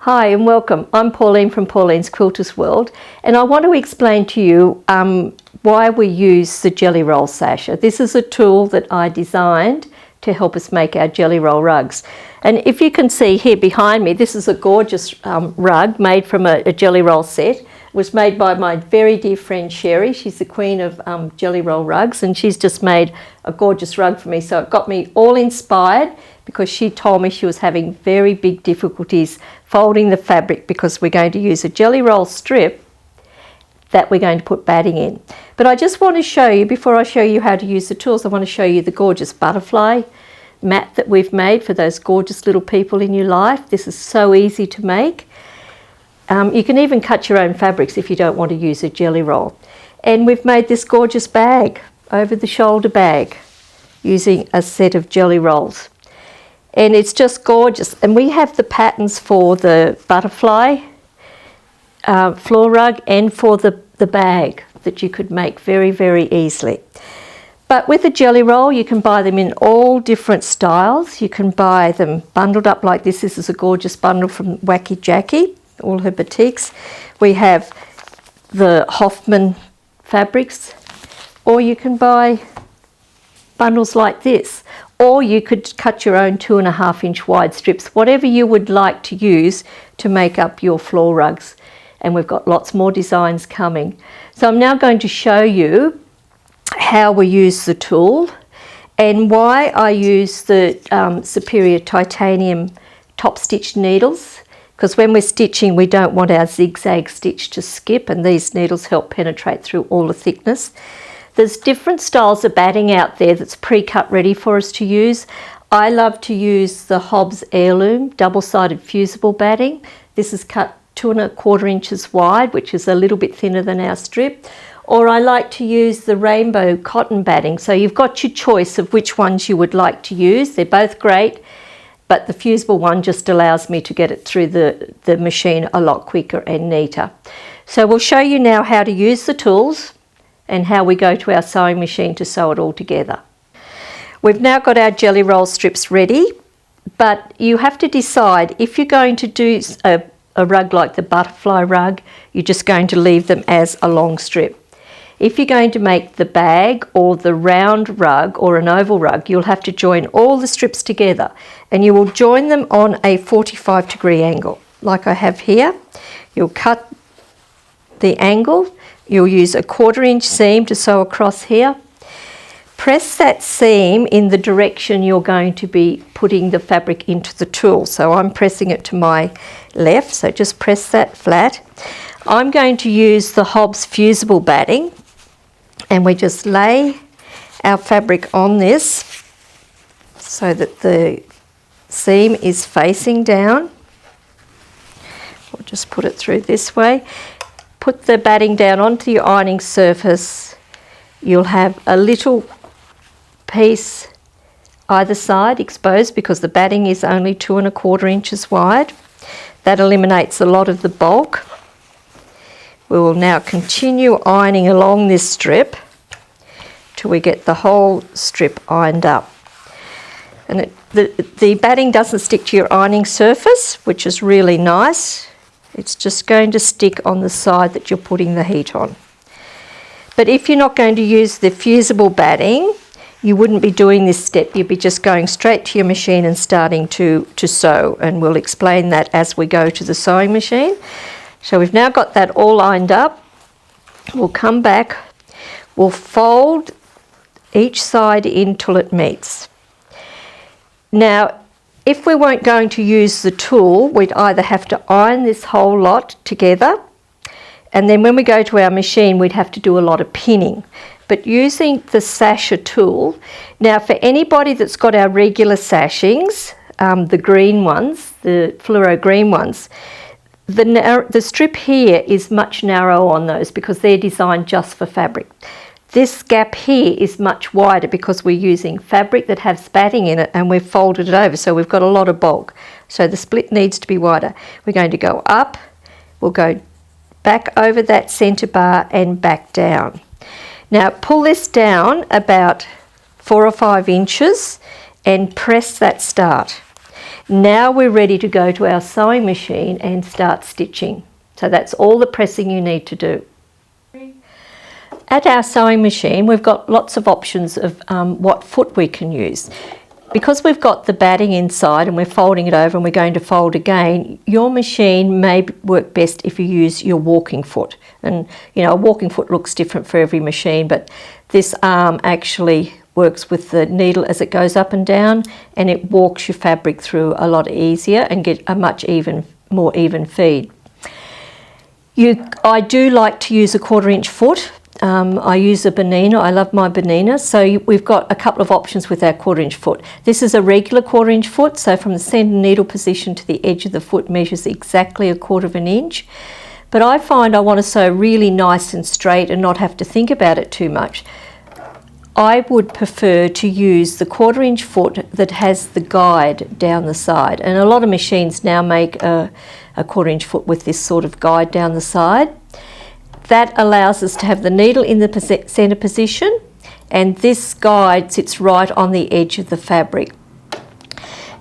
Hi and welcome. I'm Pauline from Pauline's Quilters World, and I want to explain to you why we use the Jelly Roll Sasher. This is a tool that I designed to help us make our jelly roll rugs. And if you can see here behind me, this is a gorgeous rug made from a jelly roll set. It was made by my very dear friend Sherry. She's the queen of jelly roll rugs, and she's just made a gorgeous rug for me. So it got me all inspired because she told me she was having very big difficulties folding the fabric because we're going to use a jelly roll strip that we're going to put batting in. But I just want to show you, before I show you how to use the tools, I want to show you the gorgeous butterfly mat that we've made for those gorgeous little people in your life. This is so easy to make. You can even cut your own fabrics if you don't want to use a jelly roll. And we've made this gorgeous bag, over the shoulder bag, using a set of jelly rolls. And it's just gorgeous. And we have the patterns for the butterfly floor rug and for the bag that you could make very, very easily. But with a jelly roll, you can buy them in all different styles. You can buy them bundled up like this. This is a gorgeous bundle from Wacky Jackie, all her boutiques. We have the Hoffman fabrics, or you can buy bundles like this. Or you could cut your own 2.5 inch wide strips, whatever you would like to use to make up your floor rugs. And we've got lots more designs coming. So I'm now going to show you how we use the tool and why I use the Superior Titanium top stitch needles, because when we're stitching we don't want our zigzag stitch to skip, and these needles help penetrate through all the thickness. There's different styles of batting out there that's pre-cut ready for us to use. I love to use the Hobbs Heirloom double-sided fusible batting. This is cut 2.25 inches wide, which is a little bit thinner than our strip. Or I like to use the rainbow cotton batting. So you've got your choice of which ones you would like to use. They're both great, but the fusible one just allows me to get it through the machine a lot quicker and neater. So we'll show you now how to use the tools and how we go to our sewing machine to sew it all together. We've now got our jelly roll strips ready, but you have to decide if you're going to do a rug like the butterfly rug, you're just going to leave them as a long strip. If you're going to make the bag or the round rug or an oval rug, you'll have to join all the strips together, and you will join them on a 45-degree angle, like I have here. You'll cut the angle. You'll use a 1/4 inch seam to sew across here. Press that seam in the direction you're going to be putting the fabric into the tool. So I'm pressing it to my left, so just press that flat. I'm going to use the Hobbs fusible batting, and we just lay our fabric on this so that the seam is facing down. We'll just put it through this way. Put the batting down onto your ironing surface. You'll have a little piece either side exposed because the batting is only 2.25 inches wide. That eliminates a lot of the bulk. We will now continue ironing along this strip till we get the whole strip ironed up. And the batting doesn't stick to your ironing surface, which is really nice. It's just going to stick on the side that you're putting the heat on. But if you're not going to use the fusible batting, you wouldn't be doing this step. You'd be just going straight to your machine and starting to sew, and we'll explain that as we go to the sewing machine. So we've now got that all lined up. We'll come back, we'll fold each side in till it meets. Now, if we weren't going to use the tool, we'd either have to iron this whole lot together, and then when we go to our machine, we'd have to do a lot of pinning. But using the Sasher tool, now for anybody that's got our regular sashings, the green ones, the fluoro green ones, the strip here is much narrower on those because they're designed just for fabric. This gap here is much wider because we're using fabric that has batting in it and we've folded it over, so we've got a lot of bulk. So the split needs to be wider. We're going to go up, we'll go back over that centre bar and back down. Now pull this down about 4 or 5 inches and press that start. Now we're ready to go to our sewing machine and start stitching. So that's all the pressing you need to do. At our sewing machine, we've got lots of options of what foot we can use. Because we've got the batting inside and we're folding it over and we're going to fold again, your machine may work best if you use your walking foot. And you know, a walking foot looks different for every machine, but this arm actually works with the needle as it goes up and down, and it walks your fabric through a lot easier and get a much more even feed. I do like to use a 1/4 inch foot. I use a Bernina. I love my Bernina. So we've got a couple of options with our 1/4 inch foot. This is a regular 1/4 inch foot, so from the centre needle position to the edge of the foot measures exactly 1/4 inch. But I find I want to sew really nice and straight and not have to think about it too much. I would prefer to use the 1/4 inch foot that has the guide down the side. And a lot of machines now make a 1/4 inch foot with this sort of guide down the side. That allows us to have the needle in the centre position, and this guide sits right on the edge of the fabric.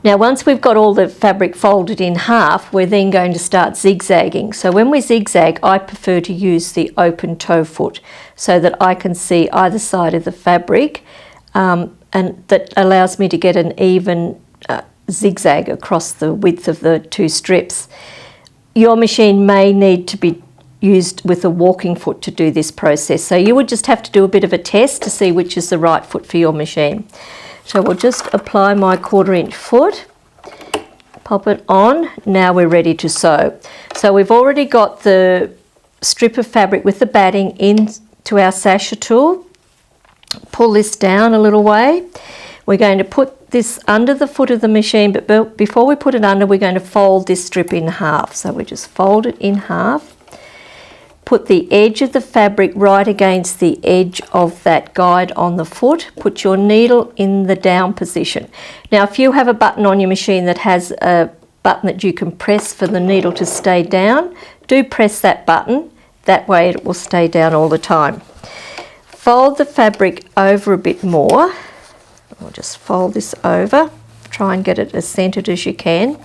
Now once we've got all the fabric folded in half, we're then going to start zigzagging. So when we zigzag, I prefer to use the open toe foot so that I can see either side of the fabric, and that allows me to get an even zigzag across the width of the two strips. Your machine may need to be used with a walking foot to do this process, so you would just have to do a bit of a test to see which is the right foot for your machine. So we'll just apply my 1/4 inch foot, pop it on. Now we're ready to sew. So we've already got the strip of fabric with the batting into our Sasher tool. Pull this down a little way. We're going to put this under the foot of the machine, but before we put it under, we're going to fold this strip in half. So we just fold it in half. Put the edge of the fabric right against the edge of that guide on the foot. Put your needle in the down position. Now if you have a button on your machine that has a button that you can press for the needle to stay down, do press that button. That way it will stay down all the time. Fold the fabric over a bit more. I'll just fold this over. Try and get it as centered as you can.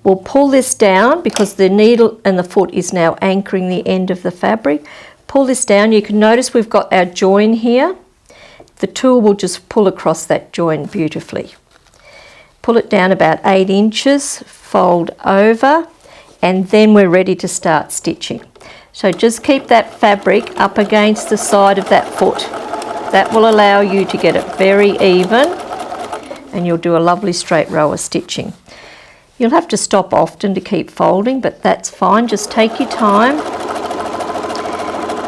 We'll pull this down because the needle and the foot is now anchoring the end of the fabric. Pull this down. You can notice we've got our join here. The tool will just pull across that join beautifully. Pull it down about 8 inches, fold over, and then we're ready to start stitching. So just keep that fabric up against the side of that foot. That will allow you to get it very even, and you'll do a lovely straight row of stitching. You'll have to stop often to keep folding, but that's fine. Just take your time.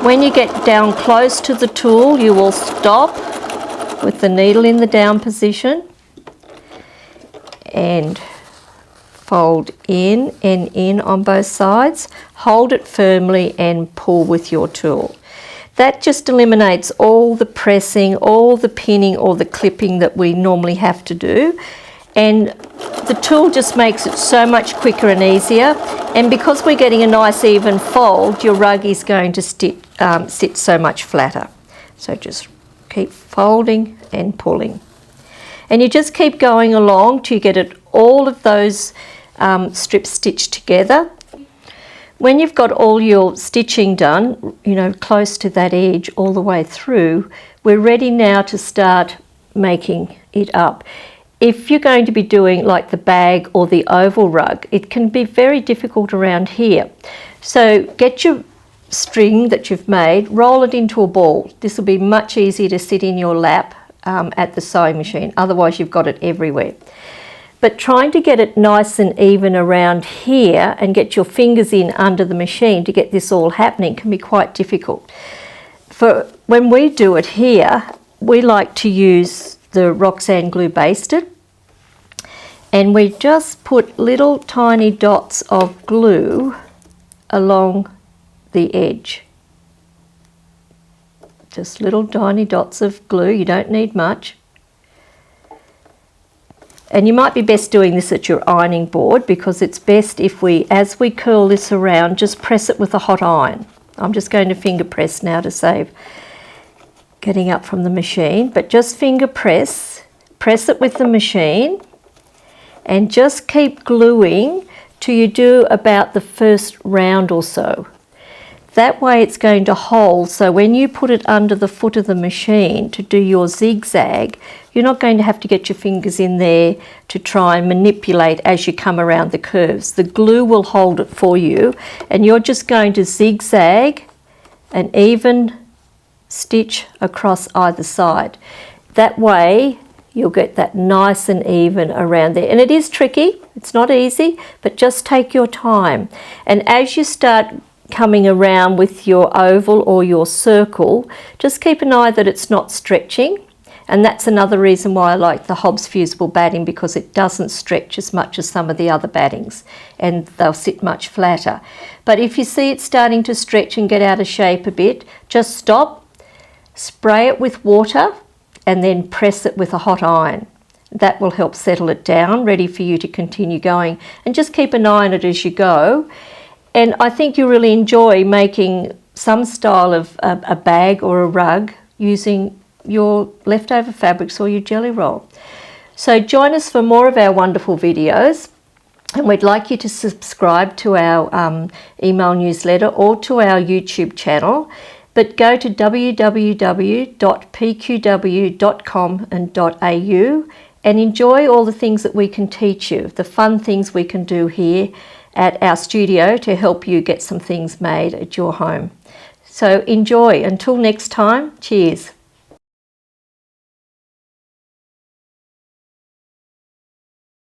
When you get down close to the tool, you will stop with the needle in the down position and fold in and in on both sides. Hold it firmly and pull with your tool. That just eliminates all the pressing, all the pinning or the clipping that we normally have to do. And the tool just makes it so much quicker and easier. And because we're getting a nice even fold, your rug is going to sit so much flatter. So just keep folding and pulling. And you just keep going along till you get all of those strips stitched together. When you've got all your stitching done, you know, close to that edge all the way through, we're ready now to start making it up. If you're going to be doing like the bag or the oval rug, it can be very difficult around here. So get your string that you've made, roll it into a ball. This will be much easier to sit in your lap at the sewing machine. Otherwise you've got it everywhere. But trying to get it nice and even around here and get your fingers in under the machine to get this all happening can be quite difficult. For when we do it here, we like to use the Roxanne glue basted, and we just put little tiny dots of glue along the edge. Just little tiny dots of glue, you don't need much. And you might be best doing this at your ironing board, because it's best if as we curl this around, just press it with a hot iron. I'm just going to finger press now to save getting up from the machine, but just finger press it with the machine, and just keep gluing till you do about the first round or so. That way it's going to hold, so when you put it under the foot of the machine to do your zigzag, you're not going to have to get your fingers in there to try and manipulate as you come around the curves. The glue will hold it for you, and you're just going to zigzag an even stitch across either side. That way you'll get that nice and even around there. And it is tricky, it's not easy, but just take your time. And as you start coming around with your oval or your circle, just keep an eye that it's not stretching. And that's another reason why I like the Hobbs fusible batting, because it doesn't stretch as much as some of the other battings, and they'll sit much flatter. But if you see it starting to stretch and get out of shape a bit, just stop, spray it with water, and then press it with a hot iron. That will help settle it down, ready for you to continue going. And just keep an eye on it as you go. And I think you'll really enjoy making some style of a bag or a rug using your leftover fabrics or your jelly roll. So join us for more of our wonderful videos, and we'd like you to subscribe to our email newsletter or to our YouTube channel. But go to www.pqw.com.au and enjoy all the things that we can teach you, the fun things we can do here at our studio to help you get some things made at your home. So enjoy. Until next time, cheers.